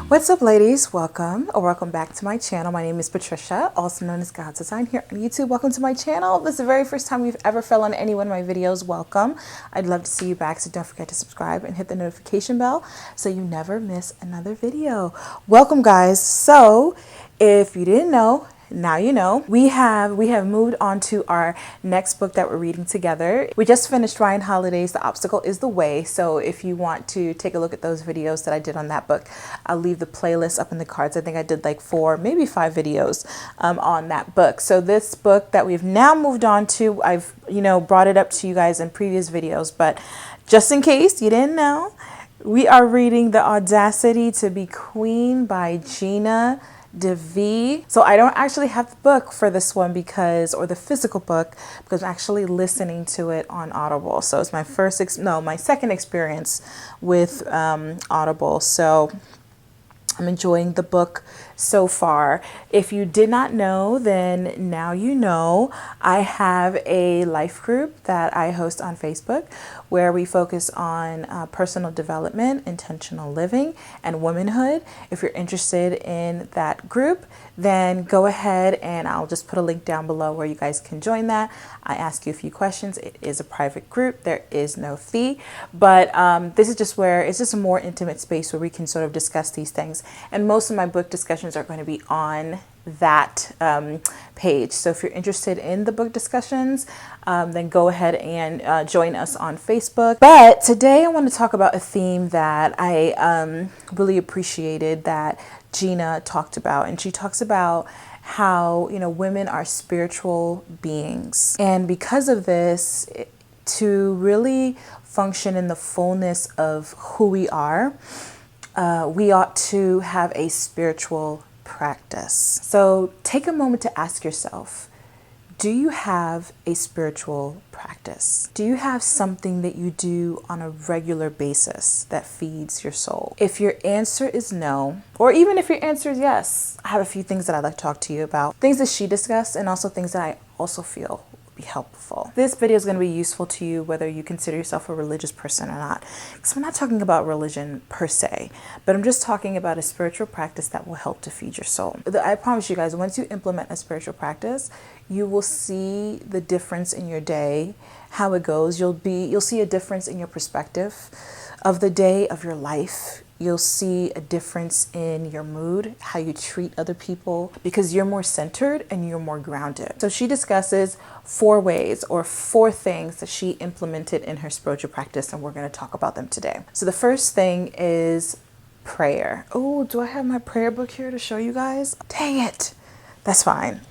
What's up, ladies? Welcome or welcome back to my channel. My name is Patricia, also known as God's Design here on YouTube. Welcome to my channel. If this is the very first time you've ever fell on any one of my videos, welcome. I'd love to see you back, so don't forget to subscribe and hit the notification bell so you never miss another video. Welcome, guys. So if you didn't know, now you know. We have moved on to our next book that we're reading together. We just finished Ryan Holiday's The Obstacle is the Way. So if you want to take a look at those videos that I did on that book, I'll leave the playlist up in the cards. I think I did like 4, maybe 5 videos on that book. So this book that we've now moved on to, I've brought it up to you guys in previous videos, but just in case you didn't know, we are reading The Audacity to Be Queen by Gina DeVee. So I don't actually have the book for this one or the physical book, because I'm actually listening to it on Audible. So it's my my second experience with Audible. So I'm enjoying the book so far. If you did not know, then now you know. I have a life group that I host on Facebook where we focus on personal development, intentional living, and womanhood. If you're interested in that group, then go ahead and I'll just put a link down below where you guys can join that. I ask you a few questions. It is a private group. There is no fee, but this is just where it's just a more intimate space where we can sort of discuss these things. And most of my book discussions are going to be on that page. So if you're interested in the book discussions, then go ahead and join us on Facebook. But today I want to talk about a theme that I really appreciated that Gina talked about. And she talks about how, women are spiritual beings. And because of this, to really function in the fullness of who we are, we ought to have a spiritual practice. So take a moment to ask yourself, do you have a spiritual practice? Do you have something that you do on a regular basis that feeds your soul? If your answer is no, or even if your answer is yes, I have a few things that I'd like to talk to you about. Things that she discussed and also things that I also feel be helpful. This video is going to be useful to you whether you consider yourself a religious person or not. Because I'm not talking about religion per se, but I'm just talking about a spiritual practice that will help to feed your soul. I promise you guys, once you implement a spiritual practice, you will see the difference in your day, how it goes. You'll see a difference in your perspective of the day, of your life. You'll see a difference in your mood, how you treat other people, because you're more centered and you're more grounded. So she discusses 4 ways or 4 things that she implemented in her spiritual practice, and we're going to talk about them today. So the first thing is prayer. Oh, do I have my prayer book here to show you guys? Dang it. That's fine.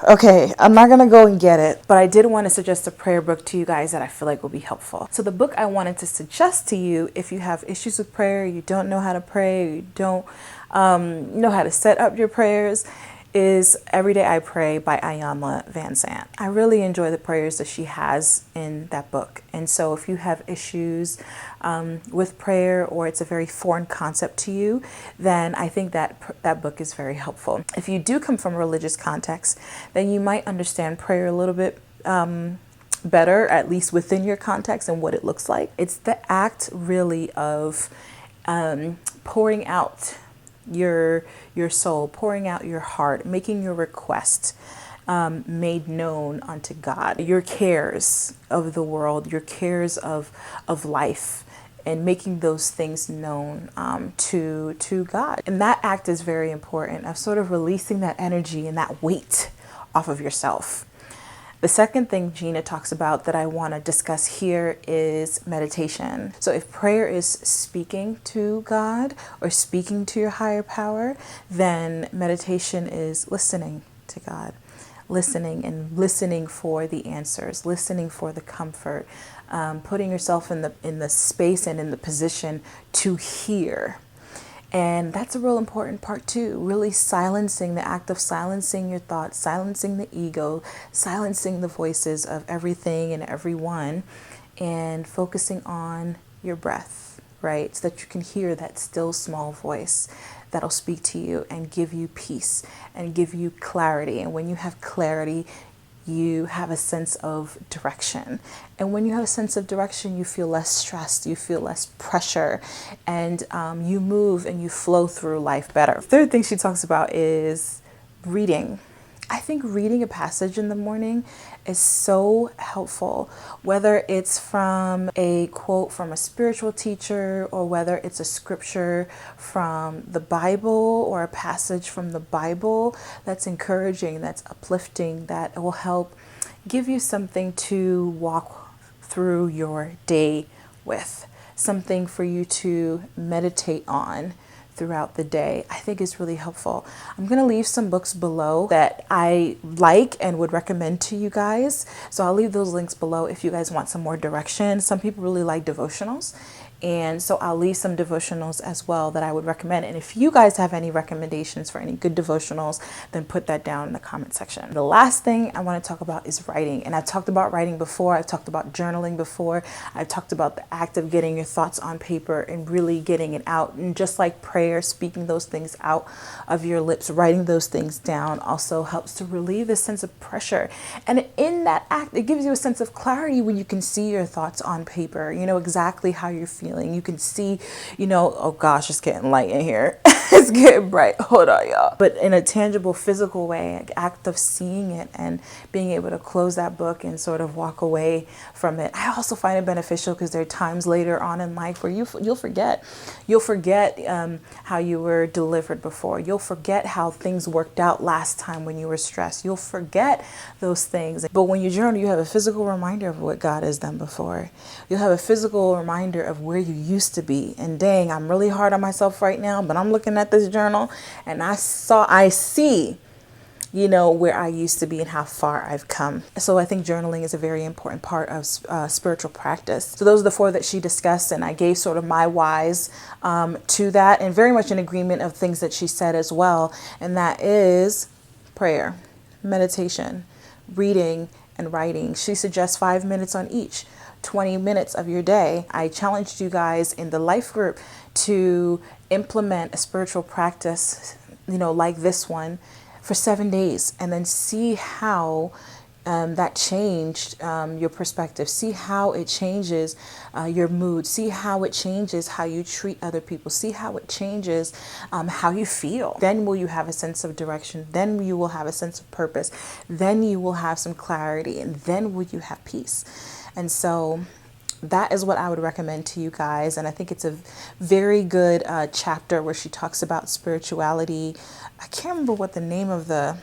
Okay, I'm not going to go and get it, but I did want to suggest a prayer book to you guys that I feel like will be helpful. So the book I wanted to suggest to you, if you have issues with prayer, you don't know how to pray, you don't know how to set up your prayers, is Every Day I Pray by Iyanla Vanzant. I really enjoy the prayers that she has in that book. And so if you have issues with prayer, or it's a very foreign concept to you, then I think that book is very helpful. If you do come from a religious context, then you might understand prayer a little bit better, at least within your context and what it looks like. It's the act really of pouring out your soul, pouring out your heart, making your request made known unto God, your cares of the world, your cares of life, and making those things known to God. And that act is very important, of sort of releasing that energy and that weight off of yourself. The second thing Gina talks about that I want to discuss here is meditation. So if prayer is speaking to God or speaking to your higher power, then meditation is listening to God, listening for the answers, listening for the comfort, putting yourself in the space and in the position to hear. And that's a real important part too, really silencing, the act of silencing your thoughts, silencing the ego, silencing the voices of everything and everyone, and focusing on your breath, right? So that you can hear that still small voice that'll speak to you and give you peace and give you clarity. And when you have clarity, you have a sense of direction. And when you have a sense of direction, you feel less stressed, you feel less pressure, and you move and you flow through life better. Third thing she talks about is reading. I think reading a passage in the morning is so helpful, whether it's from a quote from a spiritual teacher or whether it's a scripture from the Bible or a passage from the Bible that's encouraging, that's uplifting, that will help give you something to walk through your day with, something for you to meditate on throughout the day. I think is really helpful. I'm going to leave some books below that I like and would recommend to you guys. So I'll leave those links below if you guys want some more direction. Some people really like devotionals. And so I'll leave some devotionals as well that I would recommend. And if you guys have any recommendations for any good devotionals, then put that down in the comment section. The last thing I want to talk about is writing. And I've talked about writing before. I've talked about journaling before. I've talked about the act of getting your thoughts on paper and really getting it out. And just like prayer, speaking those things out of your lips, writing those things down also helps to relieve this sense of pressure. And in that act, it gives you a sense of clarity when you can see your thoughts on paper. You know exactly how you're feeling. You can see, oh gosh, it's getting light in here. It's getting bright. Hold on, y'all. But in a tangible, physical way, an act of seeing it and being able to close that book and sort of walk away from it. I also find it beneficial because there are times later on in life where you'll forget. You'll forget how you were delivered before. You'll forget how things worked out last time when you were stressed. You'll forget those things. But when you journal, you have a physical reminder of what God has done before. You'll have a physical reminder of where you used to be. And dang, I'm really hard on myself right now, but I'm looking at this journal and I see, where I used to be and how far I've come. So I think journaling is a very important part of spiritual practice. So those are the 4 that she discussed, and I gave sort of my whys to that, and very much in agreement of things that she said as well. And that is prayer, meditation, reading, and writing. She suggests 5 minutes on each. 20 minutes of your day. I challenged you guys in the life group to implement a spiritual practice, like this one for 7 days, and then see how that changed your perspective. See how it changes your mood. See how it changes how you treat other people. See how it changes how you feel. Then will you have a sense of direction. Then you will have a sense of purpose. Then you will have some clarity, and then will you have peace. And so that is what I would recommend to you guys. And I think it's a very good chapter where she talks about spirituality. I can't remember what the name of the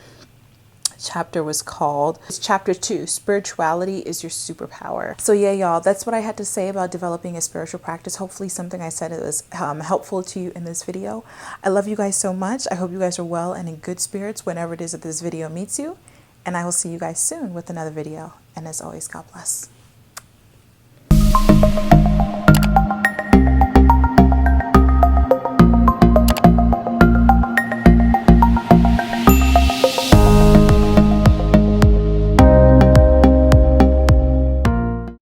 chapter was called. It's chapter 2, spirituality is your superpower. So yeah, y'all, that's what I had to say about developing a spiritual practice. Hopefully something I said was helpful to you in this video. I love you guys so much. I hope you guys are well and in good spirits whenever it is that this video meets you. And I will see you guys soon with another video. And as always, God bless.